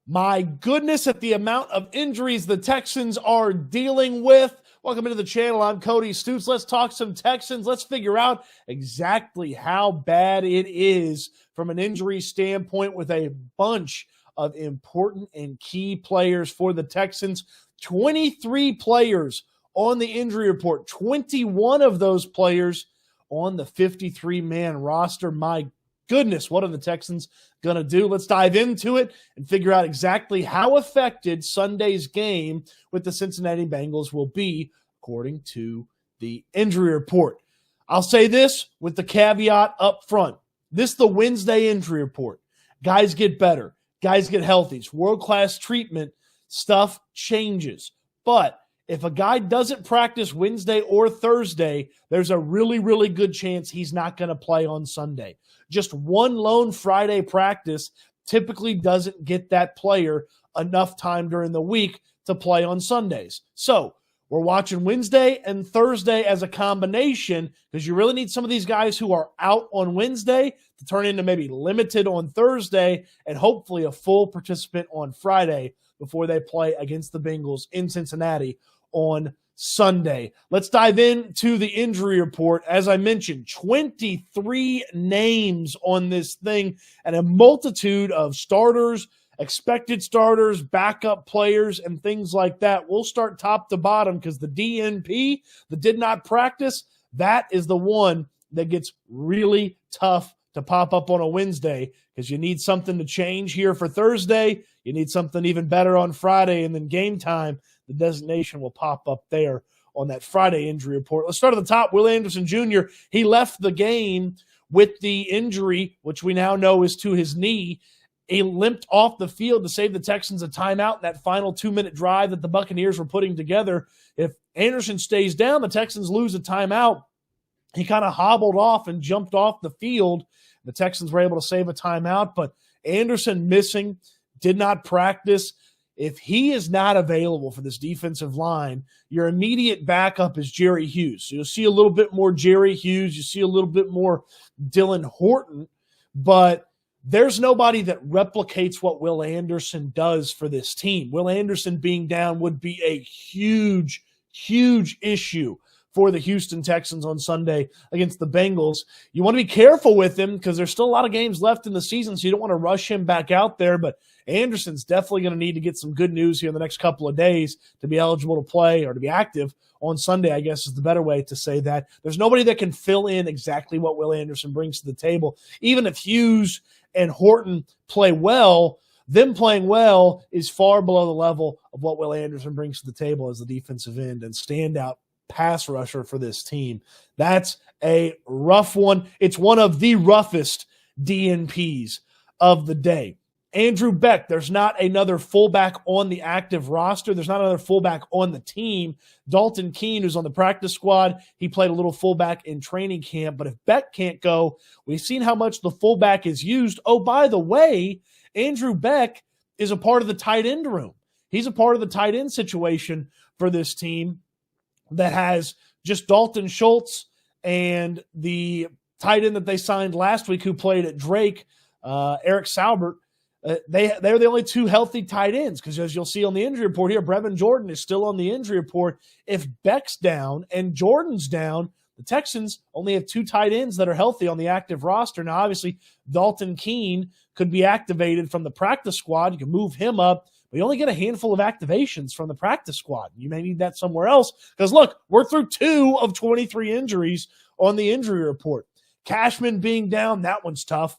My goodness, at the amount of injuries the Texans are dealing with. Welcome into the channel. I'm Cody Stoots. Let's talk some Texans. Let's figure out exactly how bad it is from an injury standpoint with a bunch of important and key players for the Texans. 23 players on the injury report, 21 of those players on the 53-man roster. My goodness, what are the Texans going to do? Let's dive into it and figure out exactly how affected Sunday's game with the Cincinnati Bengals will be, according to the injury report. I'll say this with the caveat up front. This is the Wednesday injury report. Guys get better. Guys get healthy. It's world-class treatment. Stuff changes. But if a guy doesn't practice Wednesday or Thursday, there's a really, really good chance he's not going to play on Sunday. Just one lone Friday practice typically doesn't get that player enough time during the week to play on Sundays. So we're watching Wednesday and Thursday as a combination because you really need some of these guys who are out on Wednesday to turn into maybe limited on Thursday and hopefully a full participant on Friday before they play against the Bengals in Cincinnati on Sunday. Let's dive into the injury report. As I mentioned, 23 names on this thing and a multitude of starters, expected starters, backup players, and things like that. We'll start top to bottom because the DNP that did not practice, that is the one that gets really tough to pop up on a Wednesday because you need something to change here for Thursday. You need something even better on Friday, and then game time, the designation will pop up there on that Friday injury report. Let's start at the top. Will Anderson Jr., he left the game with the injury, which we now know is to his knee. He limped off the field to save the Texans a timeout in that final 2-minute drive that the Buccaneers were putting together. If Anderson stays down, the Texans lose a timeout. He kind of hobbled off and jumped off the field. The Texans were able to save a timeout, but Anderson missing, did not practice. If he is not available for this defensive line, your immediate backup is Jerry Hughes. So you'll see a little bit more Jerry Hughes. You see a little bit more Dylan Horton, but there's nobody that replicates what Will Anderson does for this team. Will Anderson being down would be a huge, huge issue for the Houston Texans on Sunday against the Bengals. You want to be careful with him because there's still a lot of games left in the season, so you don't want to rush him back out there, but Anderson's definitely going to need to get some good news here in the next couple of days to be eligible to play or to be active on Sunday, I guess is the better way to say that. There's nobody that can fill in exactly what Will Anderson brings to the table. Even if Hughes and Horton play well, them playing well is far below the level of what Will Anderson brings to the table as the defensive end and standout pass rusher for this team. That's a rough one. It's one of the roughest DNPs of the day. Andrew Beck, there's not another fullback on the active roster. There's not another fullback on the team. Dalton Keene, who's on the practice squad, he played a little fullback in training camp. But if Beck can't go, we've seen how much the fullback is used. Oh, by the way, Andrew Beck is a part of the tight end room. He's a part of the tight end situation for this team that has just Dalton Schultz and the tight end that they signed last week who played at Drake, Eric Saubert. They're the only two healthy tight ends because, as you'll see on the injury report here, Brevin Jordan is still on the injury report. If Beck's down and Jordan's down, the Texans only have two tight ends that are healthy on the active roster. Now, obviously, Dalton Keene could be activated from the practice squad. You can move him up. But you only get a handful of activations from the practice squad. You may need that somewhere else because, look, we're through 2 of 23 injuries on the injury report. Cashman being down, that one's tough.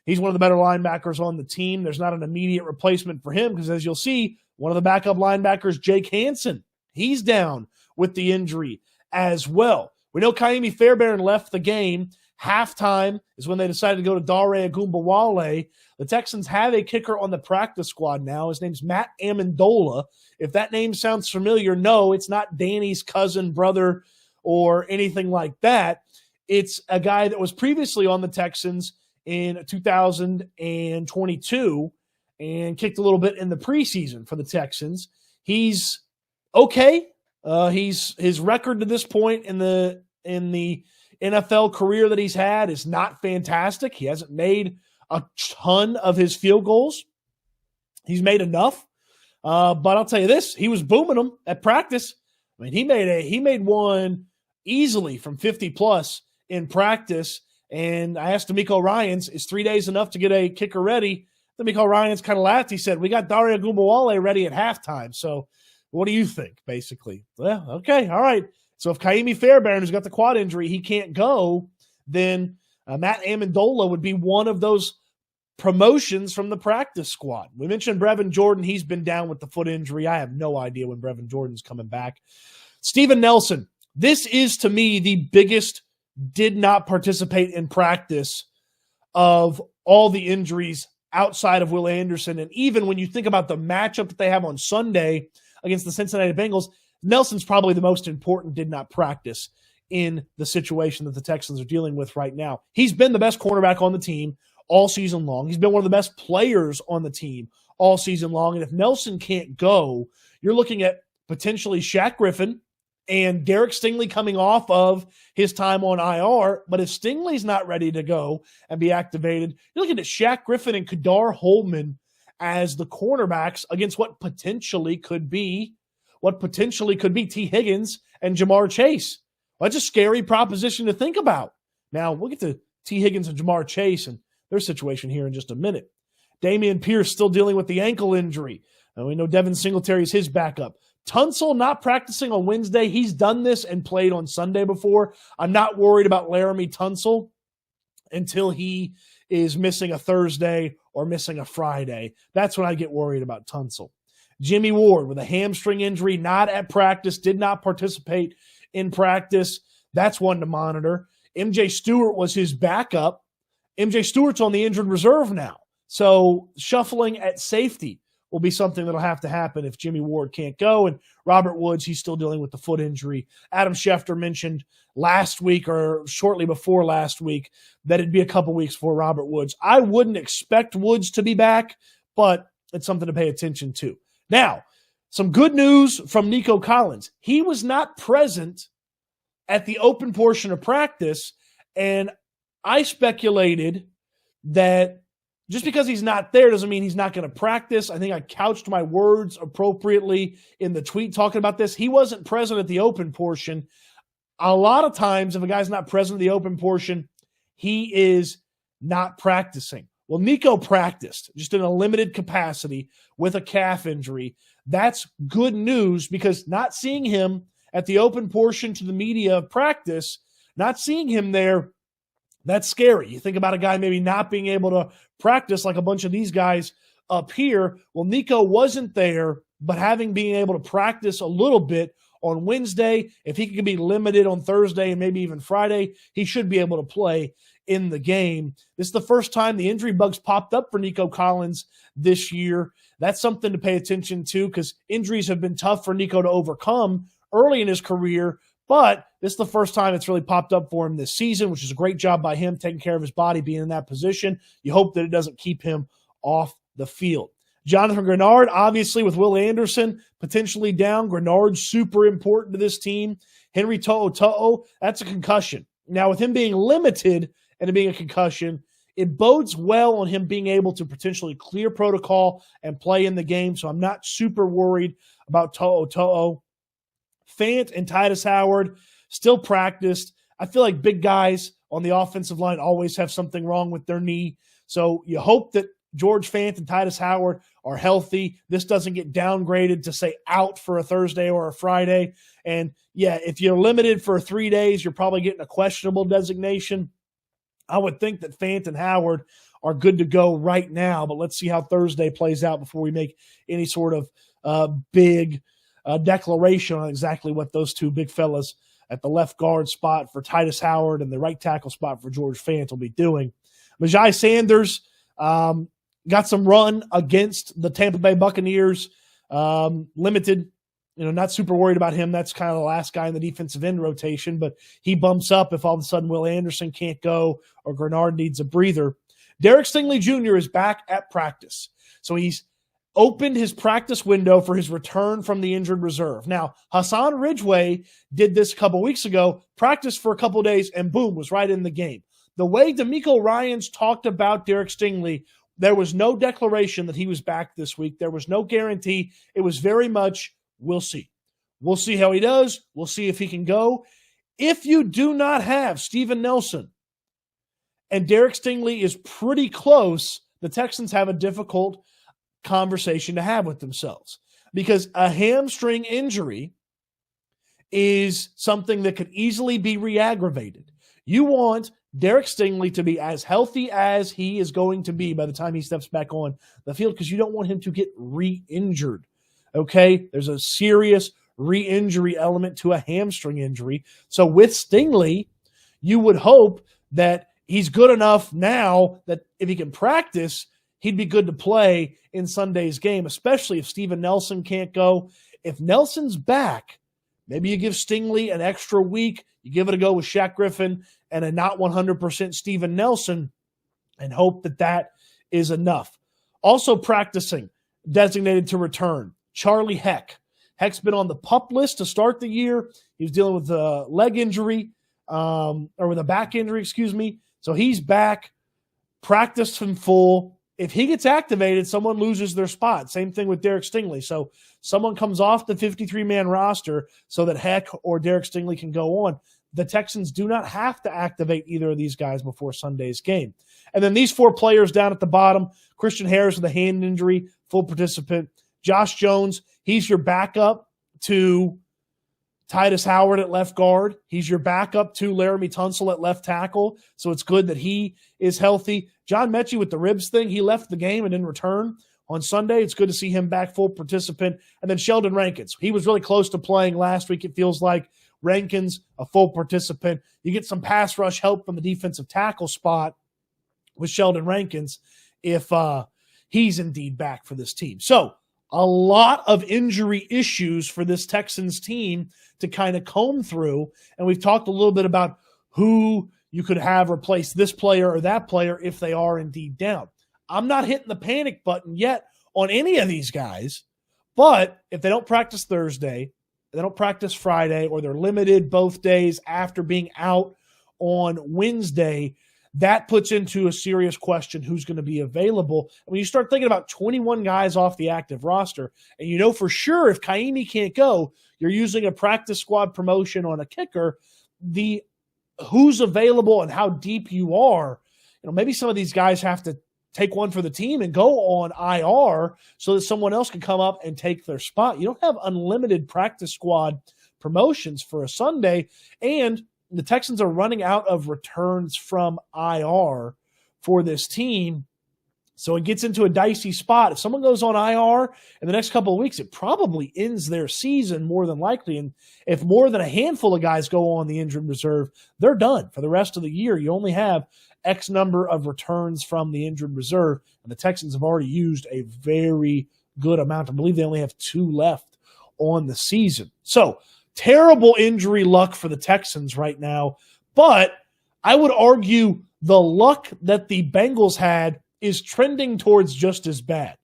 He's one of the better linebackers on the team. There's not an immediate replacement for him because, as you'll see, one of the backup linebackers, Jake Hansen, he's down with the injury as well. We know Kaimi Fairbairn left the game. Halftime is when they decided to go to Dare Agumbawale. The Texans have a kicker on the practice squad now. His name's Matt Amendola. If that name sounds familiar, no, it's not Danny's cousin, brother, or anything like that. It's a guy that was previously on the Texans in 2022 and kicked a little bit in the preseason for the Texans. He's okay. His record to this point in the NFL career that he's had is not fantastic. He hasn't made a ton of his field goals. He's made enough. But I'll tell you this, he was booming them at practice. I mean, he made one easily from 50 plus in practice. And I asked Nico Ryans, is 3 days enough to get a kicker ready? Nico Ryans kind of laughed. He said, we got Dario Gumawale ready at halftime. So what do you think, basically? Well, okay, all right. So if Kaimi Fairbairn, who's got the quad injury, he can't go, then Matt Amendola would be one of those promotions from the practice squad. We mentioned Brevin Jordan. He's been down with the foot injury. I have no idea when Brevin Jordan's coming back. Steven Nelson. This is, to me, the biggest did not participate in practice of all the injuries outside of Will Anderson. And even when you think about the matchup that they have on Sunday against the Cincinnati Bengals, Nelson's probably the most important did not practice in the situation that the Texans are dealing with right now. He's been the best cornerback on the team all season long. He's been one of the best players on the team all season long. And if Nelson can't go, you're looking at potentially Shaq Griffin and Derek Stingley coming off of his time on IR. But if Stingley's not ready to go and be activated, you're looking at Shaq Griffin and Kadar Holman as the cornerbacks against what potentially could be T. Higgins and Jamar Chase. Well, that's a scary proposition to think about. Now, we'll get to T. Higgins and Jamar Chase and their situation here in just a minute. Dameon Pierce still dealing with the ankle injury. And we know Devin Singletary is his backup. Tunsil not practicing on Wednesday. He's done this and played on Sunday before. I'm not worried about Laramie Tunsil until he is missing a Thursday or missing a Friday. That's when I get worried about Tunsil. Jimmy Ward with a hamstring injury, not at practice, did not participate in practice. That's one to monitor. MJ Stewart was his backup. MJ Stewart's on the injured reserve now. So shuffling at safety will be something that'll have to happen if Jimmy Ward can't go. And Robert Woods, he's still dealing with the foot injury. Adam Schefter mentioned last week or shortly before last week that it'd be a couple weeks for Robert Woods. I wouldn't expect Woods to be back, but it's something to pay attention to. Now, some good news from Nico Collins. He was not present at the open portion of practice, and I speculated that just because he's not there doesn't mean he's not going to practice. I think I couched my words appropriately in the tweet talking about this. He wasn't present at the open portion. A lot of times, if a guy's not present at the open portion, he is not practicing. Well, Nico practiced just in a limited capacity with a calf injury. That's good news because not seeing him at the open portion to the media of practice, not seeing him there, that's scary. You think about a guy maybe not being able to practice like a bunch of these guys up here. Well, Nico wasn't there, but being able to practice a little bit on Wednesday, if he can be limited on Thursday and maybe even Friday, he should be able to play in the game. This is the first time the injury bugs popped up for Nico Collins this year. That's something to pay attention to because injuries have been tough for Nico to overcome early in his career, but this is the first time it's really popped up for him this season, which is a great job by him taking care of his body, being in that position. You hope that it doesn't keep him off the field. Jonathan Grenard, obviously with Will Anderson potentially down. Grenard's super important to this team. Henry To'o, that's a concussion. Now with him being limited and it being a concussion, it bodes well on him being able to potentially clear protocol and play in the game, so I'm not super worried about To'o. Fant and Titus Howard still practiced. I feel like big guys on the offensive line always have something wrong with their knee, so you hope that George Fant and Titus Howard are healthy. This doesn't get downgraded to say out for a Thursday or a Friday. And yeah, if you're limited for 3 days, you're probably getting a questionable designation. I would think that Fant and Howard are good to go right now, but let's see how Thursday plays out before we make any sort of big declaration on exactly what those two big fellas at the left guard spot for Titus Howard and the right tackle spot for George Fant will be doing. Majai Sanders got some run against the Tampa Bay Buccaneers, limited. Not super worried about him. That's kind of the last guy in the defensive end rotation, but he bumps up if all of a sudden Will Anderson can't go or Grenard needs a breather. Derek Stingley Jr. is back at practice. So he's opened his practice window for his return from the injured reserve. Now, Hassan Ridgeway did this a couple weeks ago, practiced for a couple days, and boom, was right in the game. The way D'Amico Ryans talked about Derek Stingley There was no declaration that he was back this week. There was no guarantee. It was very much, we'll see. We'll see how he does. We'll see if he can go. If you do not have Steven Nelson and Derek Stingley is pretty close, the Texans have a difficult conversation to have with themselves, because a hamstring injury is something that could easily be re-aggravated. You want Derek Stingley to be as healthy as he is going to be by the time he steps back on the field, because you don't want him to get re-injured. Okay? There's a serious re-injury element to a hamstring injury. So with Stingley, you would hope that he's good enough now that if he can practice, he'd be good to play in Sunday's game, especially if Steven Nelson can't go. If Nelson's back, maybe you give Stingley an extra week. You give it a go with Shaq Griffin and a not 100% Steven Nelson and hope that that is enough. Also practicing, designated to return, Charlie Heck. Heck's been on the PUP list to start the year. He was dealing with a leg injury, or with a back injury, excuse me. So he's back, practiced in full. If he gets activated, someone loses their spot. Same thing with Derek Stingley. So someone comes off the 53-man roster so that Heck or Derek Stingley can go on. The Texans do not have to activate either of these guys before Sunday's game. And then these four players down at the bottom, Christian Harris with a hand injury, full participant. Josh Jones, he's your backup to Titus Howard at left guard. He's your backup to Laramie Tunsil at left tackle. So it's good that he is healthy. John Mechie with the ribs thing, he left the game and didn't return on Sunday. It's good to see him back, full participant. And then Sheldon Rankins. He was really close to playing last week, it feels like. Rankins, a full participant. You get some pass rush help from the defensive tackle spot with Sheldon Rankins if he's indeed back for this team. So a lot of injury issues for this Texans team to kind of comb through. And we've talked a little bit about who you could have replace this player or that player if they are indeed down. I'm not hitting the panic button yet on any of these guys, but if they don't practice Thursday, they don't practice Friday, or they're limited both days after being out on Wednesday, that puts into a serious question who's going to be available. And when you start thinking about 21 guys off the active roster, and you know for sure if Kaimi can't go, you're using a practice squad promotion on a kicker, the who's available and how deep you are, maybe some of these guys have to take one for the team and go on IR so that someone else can come up and take their spot. You don't have unlimited practice squad promotions for a Sunday, and the Texans are running out of returns from IR for this team. So it gets into a dicey spot. If someone goes on IR in the next couple of weeks, it probably ends their season more than likely. And if more than a handful of guys go on the injured reserve, they're done for the rest of the year. You only have X number of returns from the injured reserve, and the Texans have already used a very good amount. I believe they only have 2 left on the season. So terrible injury luck for the Texans right now, but I would argue the luck that the Bengals had is trending towards just as bad.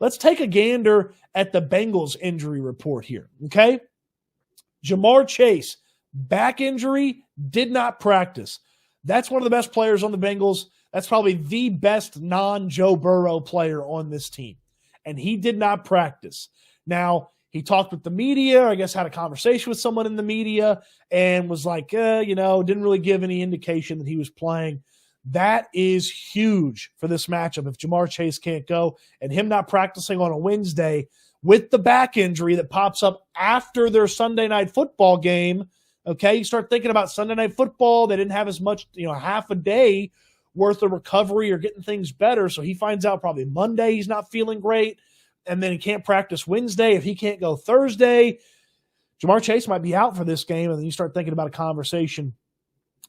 Let's take a gander at the Bengals injury report here, okay? Jamar Chase, back injury, did not practice. That's one of the best players on the Bengals. That's probably the best non-Joe Burrow player on this team, and he did not practice. Now, he talked with the media, or I guess had a conversation with someone in the media, and was like, didn't really give any indication that he was playing. That is huge for this matchup if Jamar Chase can't go, and him not practicing on a Wednesday with the back injury that pops up after their Sunday night football game. Okay, you start thinking about Sunday night football. They didn't have as much, half a day worth of recovery or getting things better. So he finds out probably Monday he's not feeling great, and then he can't practice Wednesday. If he can't go Thursday, Jamar Chase might be out for this game. And then you start thinking about a conversation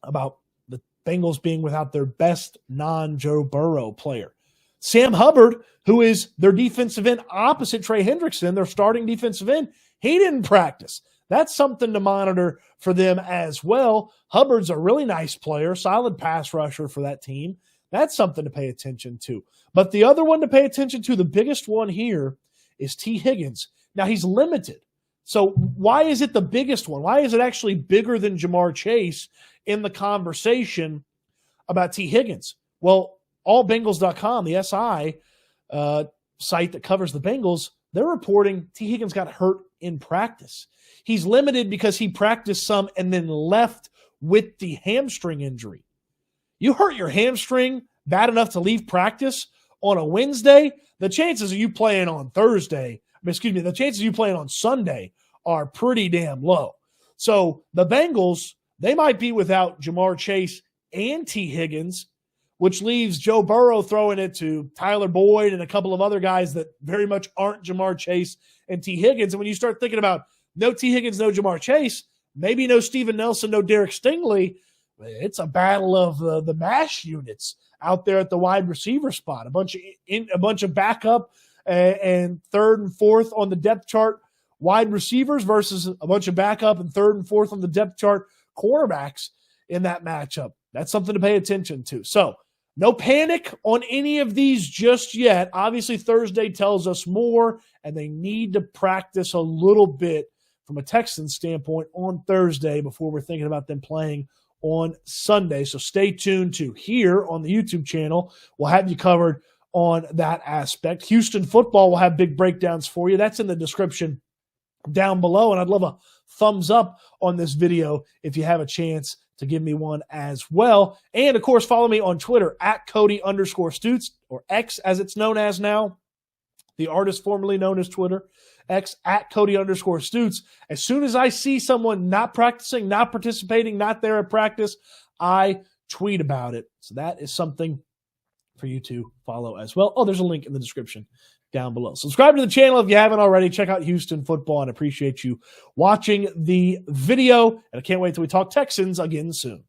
about the Bengals being without their best non-Joe Burrow player. Sam Hubbard, who is their defensive end opposite Trey Hendrickson, their starting defensive end, he didn't practice. That's something to monitor for them as well. Hubbard's a really nice player, solid pass rusher for that team. That's something to pay attention to. But the other one to pay attention to, the biggest one here, is T. Higgins. Now, he's limited. So why is it the biggest one? Why is it actually bigger than Jamar Chase in the conversation about T. Higgins? Well, allbengals.com, the SI site that covers the Bengals, they're reporting T. Higgins got hurt in practice. He's limited because he practiced some and then left with the hamstring injury. You hurt your hamstring bad enough to leave practice on a Wednesday, the chances of you playing on the chances of you playing on Sunday are pretty damn low. So the Bengals, they might be without Jamar Chase and T. Higgins, which leaves Joe Burrow throwing it to Tyler Boyd and a couple of other guys that very much aren't Jamar Chase and T. Higgins. And when you start thinking about no T. Higgins, no Jamar Chase, maybe no Steven Nelson, no Derek Stingley, it's a battle of the MASH units out there at the wide receiver spot. A bunch of backup and third and fourth on the depth chart wide receivers versus a bunch of backup and third and fourth on the depth chart quarterbacks in that matchup. That's something to pay attention to. So no panic on any of these just yet. Obviously, Thursday tells us more, and they need to practice a little bit from a Texans standpoint on Thursday before we're thinking about them playing on Sunday. So stay tuned to here on the YouTube channel. We'll have you covered on that aspect. Houston football will have big breakdowns for you. That's in the description down below. And I'd love a thumbs up on this video if you have a chance to give me one as well. And of course, follow me on Twitter at Cody_Stoots, or X as it's known as now, the artist formerly known as Twitter. X at Cody_Stoots. As soon as I see someone not practicing, not participating, not there at practice, I tweet about it. So that is something for you to follow as well. Oh, there's a link in the description down below. Subscribe to the channel if you haven't already. Check out Houston football, and appreciate you watching the video. And I can't wait till we talk Texans again soon.